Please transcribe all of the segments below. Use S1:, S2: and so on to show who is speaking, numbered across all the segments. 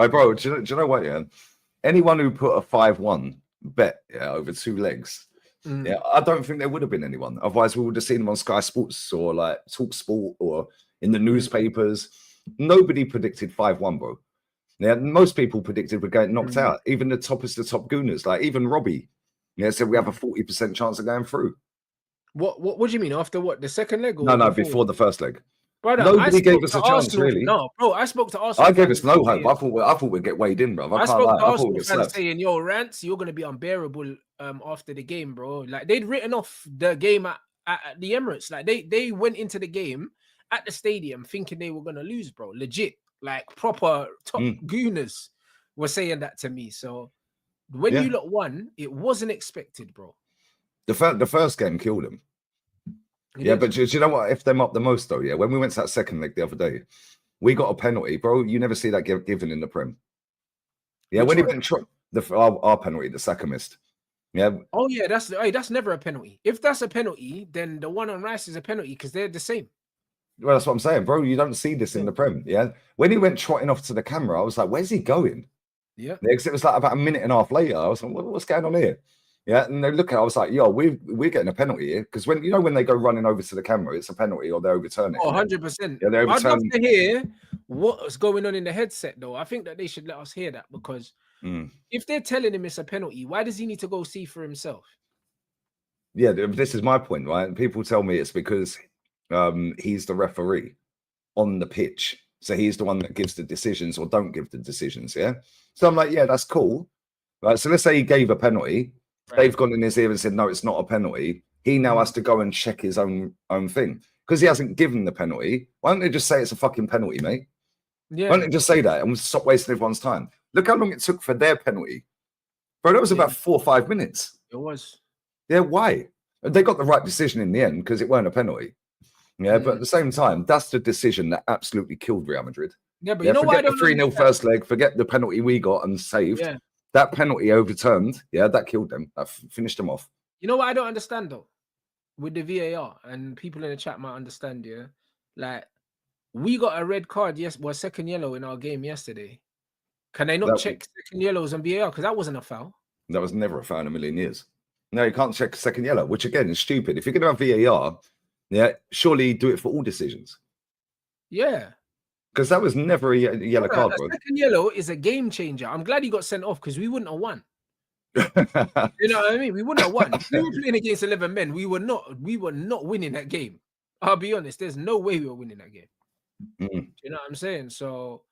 S1: Hey, bro, do you know what? Yeah, anyone who put a 5-1 bet over 2 legs, I don't think there would have been anyone. Otherwise, we would have seen them on Sky Sports or like Talk Sport or in the newspapers. Nobody predicted 5-1, bro. Yeah, most people predicted we're getting knocked out. Even the toppest of top gooners, like even Robbie, said we have a 40% chance of going through.
S2: What do you mean after what, the second leg?
S1: Or no, before the first leg.
S2: Brother,
S1: nobody gave us a chance, really.
S2: No, bro, I spoke to Arsenal.
S1: I gave us no hope. I thought we'd get weighed in, bro. I can't lie. I thought we'd get slapped.
S2: Saying, "Yo, Rants, you're gonna be unbearable after the game, bro." Like they'd written off the game at the Emirates. Like they went into the game at the stadium thinking they were gonna lose, bro. Legit, like proper top gooners were saying that to me. So when you lot won, it wasn't expected, bro.
S1: The first game killed him. But do you know what? If them up the most though, when we went to that second leg the other day, we got a penalty, bro. You never see that given in the Prem. Yeah, when he went our penalty, the Saka missed. Yeah.
S2: Oh yeah, that's never a penalty. If that's a penalty, then the one on Rice is a penalty because they're the same.
S1: Well, that's what I'm saying, bro. You don't see this in the Prem. Yeah. When he went trotting off to the camera, I was like, "Where's he going?"
S2: Yeah.
S1: Because it was like about a minute and a half later. I was like, "What's going on here?" Yeah, and they look at it, I was like, yo, we're getting a penalty here. Because when they go running over to the camera, it's a penalty or they overturn it.
S2: Oh, 100%.
S1: Yeah, they overturn.
S2: I'd love to hear what's going on in the headset, though. I think that they should let us hear that because if they're telling him it's a penalty, why does he need to go see for himself?
S1: Yeah, this is my point, right? People tell me it's because he's the referee on the pitch. So he's the one that gives the decisions or don't give the decisions, yeah? So I'm like, yeah, that's cool. Right, so let's say he gave a penalty. They've gone in his ear and said, no, it's not a penalty. He now has to go and check his own thing. Because he hasn't given the penalty. Why don't they just say it's a fucking penalty, mate? Yeah. Why don't they just say that and stop wasting everyone's time? Look how long it took for their penalty. Bro, that was about 4 or 5 minutes.
S2: It was.
S1: Yeah, why? They got the right decision in the end because it weren't a penalty. Yeah, but at the same time, that's the decision that absolutely killed Real Madrid.
S2: Yeah, but you know why I don't
S1: forget the 3-0 first leg, forget the penalty we got and saved.
S2: Yeah.
S1: That penalty overturned, that killed them. That finished them off.
S2: You know what I don't understand though, with the VAR, and people in the chat might understand. Yeah, like we got a red card, second yellow in our game yesterday. Can they not check second yellows on VAR because that wasn't a foul?
S1: That was never a foul in a million years. No, you can't check second yellow, which again is stupid. If you're going to have VAR, surely do it for all decisions.
S2: Yeah.
S1: Because that was never a yellow card, bro.
S2: Second yellow is a game changer. I'm glad he got sent off because we wouldn't have won. You know what I mean? We wouldn't have won. If we were playing against 11 men, we were not winning that game. I'll be honest. There's no way we were winning that game. You know what I'm saying? So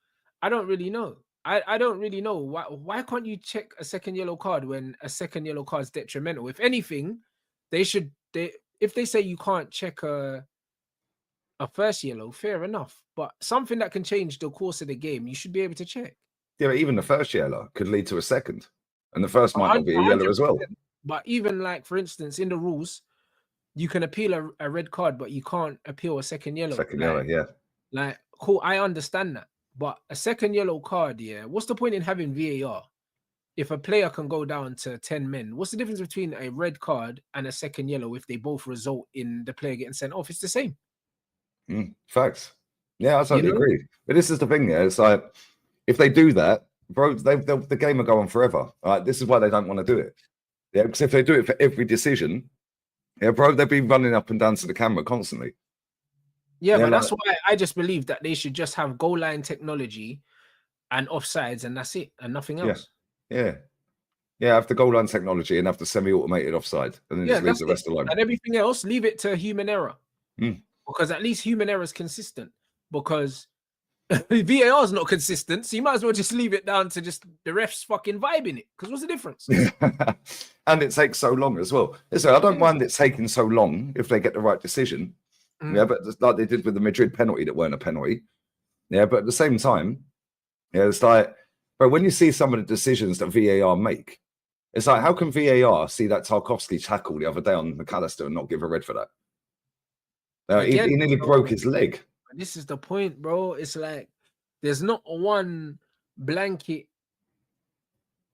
S2: I don't really know. I don't really know. Why can't you check a second yellow card when a second yellow card is detrimental? If anything, if they say you can't check a first yellow, fair enough. But something that can change the course of the game, you should be able to check.
S1: Yeah, but even the first yellow could lead to a second. And the first might not be a yellow as well.
S2: But even like, for instance, in the rules, you can appeal a red card, but you can't appeal a second yellow.
S1: Second yellow, yeah.
S2: Like, cool, I understand that. But a second yellow card, what's the point in having VAR? If a player can go down to 10 men, what's the difference between a red card and a second yellow if they both result in the player getting sent off? It's the same.
S1: Facts. Yeah, I totally agree. But this is the thing, it's like, if they do that, bro, the game will go on forever. All right, this is why they don't want to do it. Yeah, because if they do it for every decision, bro, they'll be running up and down to the camera constantly.
S2: Yeah, but that's why I just believe that they should just have goal line technology and offsides, and that's it, and nothing else.
S1: Yeah, have the goal line technology and have the semi-automated offside, and then just leave the rest alone.
S2: And everything else, leave it to human error. Because at least human error is consistent. Because VAR is not consistent, so you might as well just leave it down to just the refs fucking vibing it. Because what's the difference?
S1: And it takes so long as well. So I don't mind it taking so long if they get the right decision. Yeah, but like they did with the Madrid penalty that weren't a penalty. Yeah, but at the same time, it's like, but when you see some of the decisions that VAR make, it's like, how can VAR see that Tarkowski tackle the other day on McAllister and not give a red for that? He nearly broke his leg.
S2: This is the point, bro. It's like there's not one blanket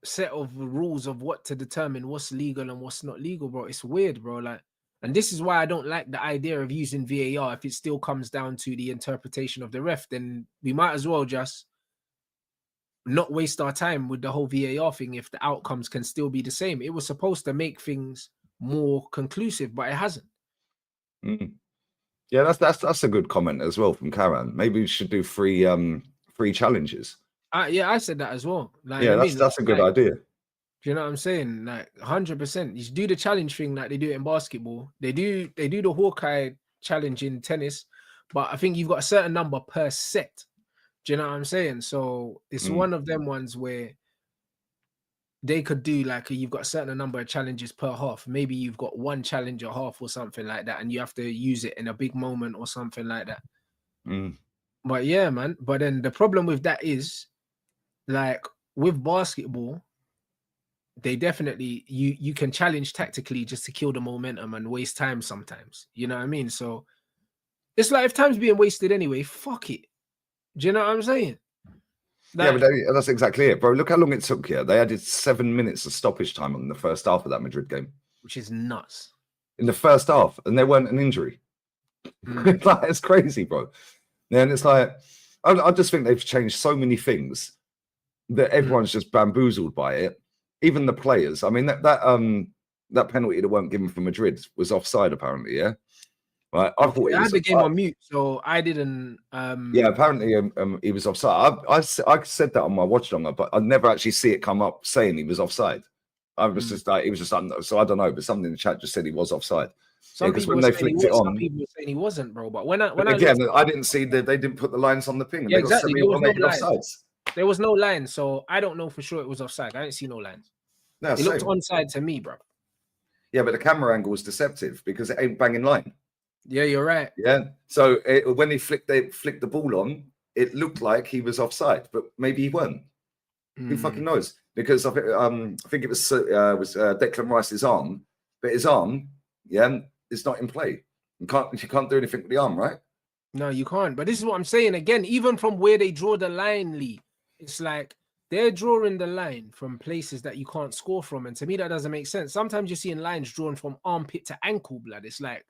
S2: set of rules of what to determine what's legal and what's not legal, bro. It's weird, bro. Like, and this is why I don't like the idea of using VAR. If it still comes down to the interpretation of the ref, then we might as well just not waste our time with the whole VAR thing if the outcomes can still be the same. It was supposed to make things more conclusive, but it hasn't.
S1: Yeah, that's a good comment as well from Karan. Maybe we should do free challenges.
S2: Yeah, I said that as well. Like,
S1: Yeah,
S2: I mean,
S1: that's a good idea.
S2: do you know what I'm saying? Like 100%. You do the challenge thing like they do it in basketball. They do the Hawkeye challenge in tennis, but I think you've got a certain number per set. Do you know what I'm saying? So it's one of them ones where they could do like you've got a certain number of challenges per half. Maybe you've got one challenge a half or something like that, and you have to use it in a big moment or something like that. But yeah, man. But then the problem with that is, like with basketball, they definitely you can challenge tactically just to kill the momentum and waste time sometimes. You know what I mean? So it's like if time's being wasted anyway, fuck it. Do you know what I'm saying?
S1: Yeah, but that's exactly it, bro. Look how long it took here. They added 7 minutes of stoppage time on the first half of that Madrid game,
S2: which is nuts.
S1: In the first half, and there weren't an injury. Like, it's crazy, bro. And it's like I just think they've changed so many things that everyone's just bamboozled by it. Even the players. I mean, that penalty that weren't given for Madrid was offside, apparently. Yeah. Right. I thought
S2: I had the game on mute, so I didn't.
S1: Yeah, apparently he was offside. I said that on my watch longer, but I never actually see it come up saying he was offside. I was just like, he was just so I don't know, but something in the chat just said he was offside. Because when they flicked it on,
S2: some people were saying he wasn't, bro. But when I
S1: didn't see that they didn't put the lines on the thing. And
S2: yeah,
S1: they got
S2: exactly. There was no line, so I don't know for sure it was offside. I didn't see no lines. No, it looked onside to me, bro.
S1: Yeah, but the camera angle was deceptive because it ain't banging line.
S2: Yeah, you're right.
S1: Yeah, so when they flicked the ball on, it looked like he was offside, but maybe he weren't. Who fucking knows? Because I think it was Declan Rice's arm, but his arm, it's not in play. You can't do anything with the arm, right?
S2: No, you can't. But this is what I'm saying again. Even from where they draw the line, Lee, it's like they're drawing the line from places that you can't score from, and to me that doesn't make sense. Sometimes you're seeing lines drawn from armpit to ankle, blood. It's like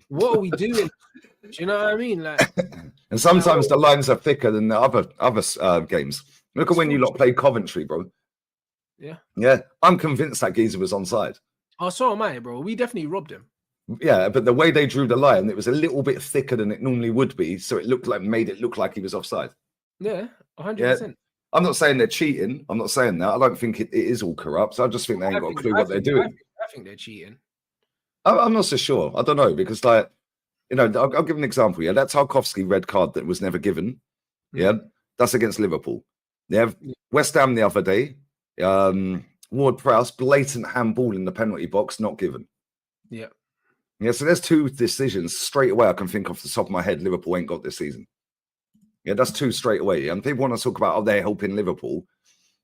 S2: what are we doing? Do you know what I mean? Like,
S1: and sometimes the lines are thicker than the other games. Look at when you lot played Coventry, bro. Yeah. I'm convinced that geezer was onside.
S2: Oh, so am I, bro. We definitely robbed him.
S1: Yeah, but the way they drew the line, it was a little bit thicker than it normally would be, so it made it look like he was offside.
S2: Yeah, 100%.
S1: I'm not saying they're cheating. I'm not saying that. I don't think it is all corrupt. I just think they ain't got a clue what they're doing.
S2: I think they're cheating.
S1: I'm not so sure. I don't know because, like, I'll give an example. Yeah, that Tarkowski red card that was never given. Yeah, that's against Liverpool. They have West Ham the other day. Ward-Prowse, blatant handball in the penalty box, not given.
S2: Yeah.
S1: Yeah, so there's two decisions straight away I can think off the top of my head Liverpool ain't got this season. Yeah, that's two straight away. And people want to talk about, they're helping Liverpool.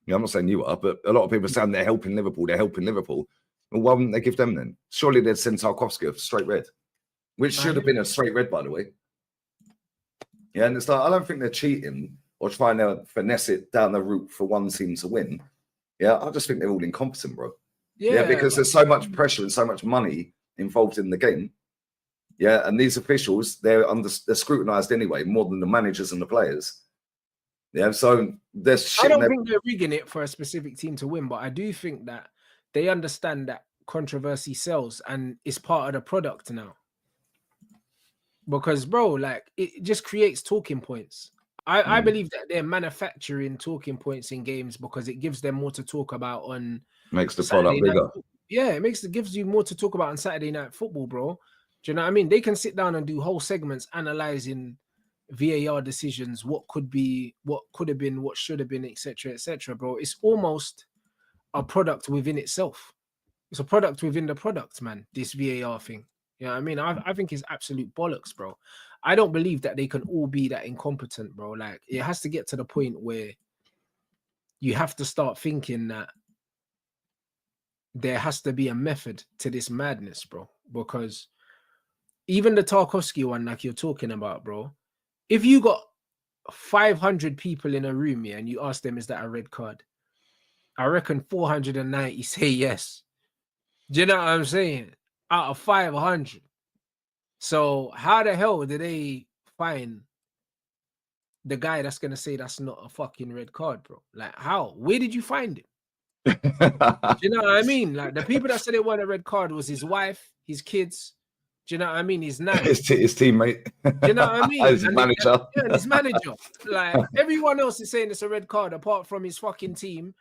S1: Yeah, I'm not saying you are, but a lot of people are saying they're helping Liverpool. Well, why wouldn't they give them then? Surely they'd send Tarkowski a straight red, which should have been a straight red, by the way. Yeah, and it's like, I don't think they're cheating or trying to finesse it down the route for one team to win. Yeah, I just think they're all incompetent, bro. Yeah, because there's so much pressure and so much money involved in the game. Yeah, and these officials, they're scrutinized anyway, more than the managers and the players. Yeah, so there's shit.
S2: I don't think they're rigging it for a specific team to win, but I do think that they understand that controversy sells and it's part of the product now. Because, bro, like, it just creates talking points. I believe that they're manufacturing talking points in games because it gives them more to talk about on
S1: makes the product bigger.
S2: Yeah, it gives you more to talk about on Saturday Night Football, bro. Do you know what I mean? They can sit down and do whole segments analyzing VAR decisions, what could have been, what should have been, etc., bro. It's almost a product within itself. It's a product within the product, man, this VAR thing. You know what I mean? I think it's absolute bollocks, bro. I don't believe that they can all be that incompetent, bro. Like, it has to get to the point where you have to start thinking that there has to be a method to this madness, bro. Because even the Tarkowski one, like you're talking about, bro, if you got 500 people in a room, yeah, and you ask them, is that a red card? I reckon 490 say yes. Do you know what I'm saying? Out of 500. So how the hell did they find the guy that's gonna say that's not a fucking red card, bro. Like, how? Where did you find him? Do you know what I mean? Like, the people that said it weren't a red card was his wife, his kids. Do you know what I mean? His nan.
S1: his teammate.
S2: Do you know what I mean?
S1: His manager.
S2: And his manager. Like, everyone else is saying it's a red card apart from his fucking team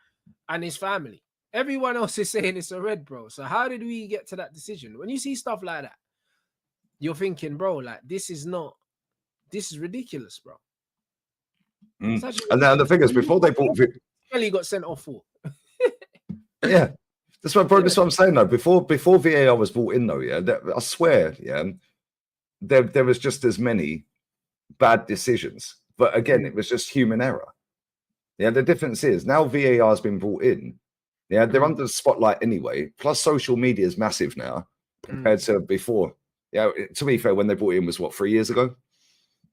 S2: and his family. Everyone else is saying it's a red, bro. So how did we get to that decision? When you see stuff like that, you're thinking, bro, like, this is ridiculous, bro.
S1: And then the thing is, before they brought
S2: he got sent off for.
S1: Yeah, that's what, bro. That's what I'm saying though. Before VAR was brought in, though, yeah, I swear, yeah, there was just as many bad decisions. But again, it was just human error. Yeah, the difference is now VAR has been brought in. Yeah, they're under the spotlight anyway. Plus, social media is massive now compared to before. Yeah, to be fair, when they brought it in was what, 3 years ago?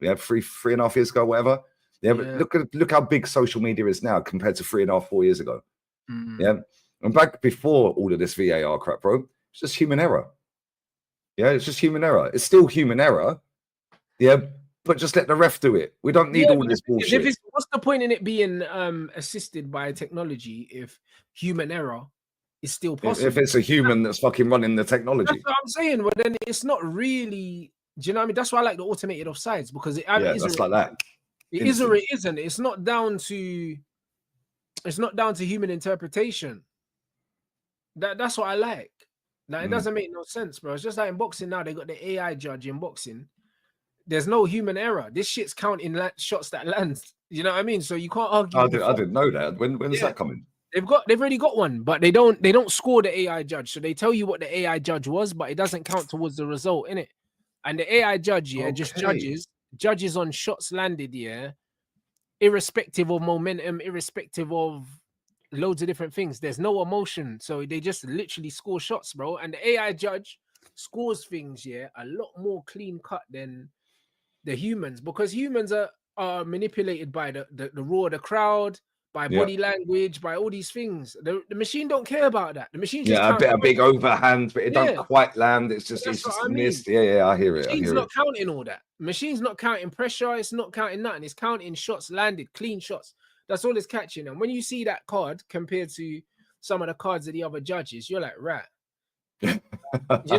S1: Yeah, 3.5 years ago, whatever. Yeah, but look how big social media is now compared to 3.5, 4 years ago. Yeah, and back before all of this VAR crap, bro, it's just human error. Yeah, it's just human error. It's still human error. Yeah, but just let the ref do it. We don't need all this bullshit.
S2: What's the point in it being assisted by technology if human error is still possible?
S1: If it's a human that's fucking running the technology.
S2: That's what I'm saying. Well, then it's not really. Do you know what I mean? That's why I like the automated offsides, because it
S1: that's like that.
S2: It is or it isn't. It's not down to human interpretation. That's what I like. Like, it doesn't make no sense, bro. It's just like in boxing now, they got the AI judge in boxing. There's no human error. This shit's counting shots that land. You know what I mean? So you can't argue.
S1: I didn't know that. When's that coming?
S2: They've already got one, but they don't score the AI judge. So they tell you what the AI judge was, but it doesn't count towards the result, innit? And the AI judge, just judges on shots landed, irrespective of momentum, irrespective of loads of different things. There's no emotion, so they just literally score shots, bro. And the AI judge scores things, a lot more clean cut than the humans, because humans are manipulated by the roar of the crowd, by body language, by all these things. The machine don't care about that. The machine just
S1: a big overhand, but it don't quite land. It's just missed. Yeah, I hear it.
S2: Machine's not counting all that. Machine's not counting pressure. It's not counting nothing. It's counting shots landed, clean shots. That's all it's catching. And when you see that card compared to some of the cards of the other judges, you're like, right. You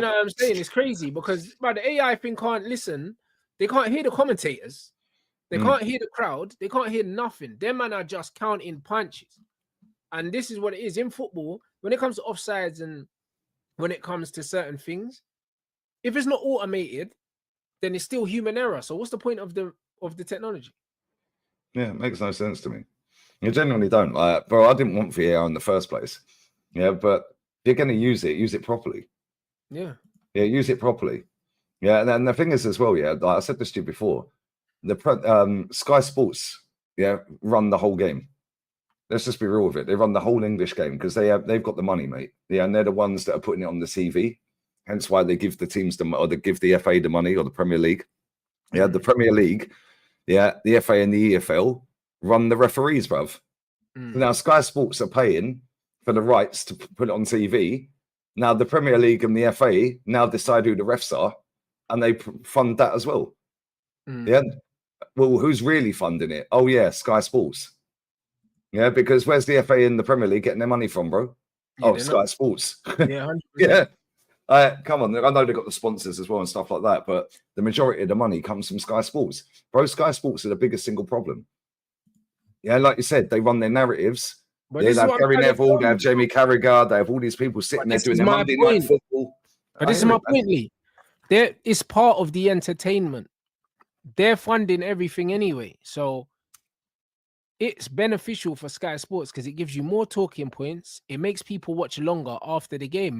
S2: know what I'm saying? It's crazy because the AI thing can't listen. They can't hear the commentators. They can't hear the crowd. They can't hear nothing. Them man are just counting punches. And this is what it is in football. When it comes to offsides and when it comes to certain things, if it's not automated, then it's still human error. So what's the point of the technology?
S1: Yeah, it makes no sense to me. You genuinely don't. Bro, I didn't want VAR in the first place. Yeah, but if you're going to use it properly.
S2: Yeah,
S1: use it properly. Yeah, and then the thing is as well, like I said this to you before, the Sky Sports, run the whole game. Let's just be real with it. They run the whole English game because they've got the money, mate. Yeah, and they're the ones that are putting it on the TV. Hence why they give the teams they give the FA the money, or the Premier League. Yeah, the Premier League, the FA and the EFL run the referees, bruv. Now Sky Sports are paying for the rights to put it on TV. Now the Premier League and the FA now decide who the refs are, and they fund that as well. Yeah. Well, who's really funding it? Oh yeah, Sky Sports. Yeah, because where's the FA and the Premier League getting their money from, bro? Sky Sports.
S2: Yeah, 100%.
S1: Yeah. Come on, I know they've got the sponsors as well and stuff like that, but the majority of the money comes from Sky Sports. Bro, Sky Sports are the biggest single problem. Yeah, like you said, they run their narratives. They have Gary Neville, they have Jamie Carragher, they have all these people sitting there doing their Monday night football.
S2: But this is my point, Lee. It's part of the entertainment. They're funding everything anyway. So it's beneficial for Sky Sports because it gives you more talking points. It makes people watch longer after the game.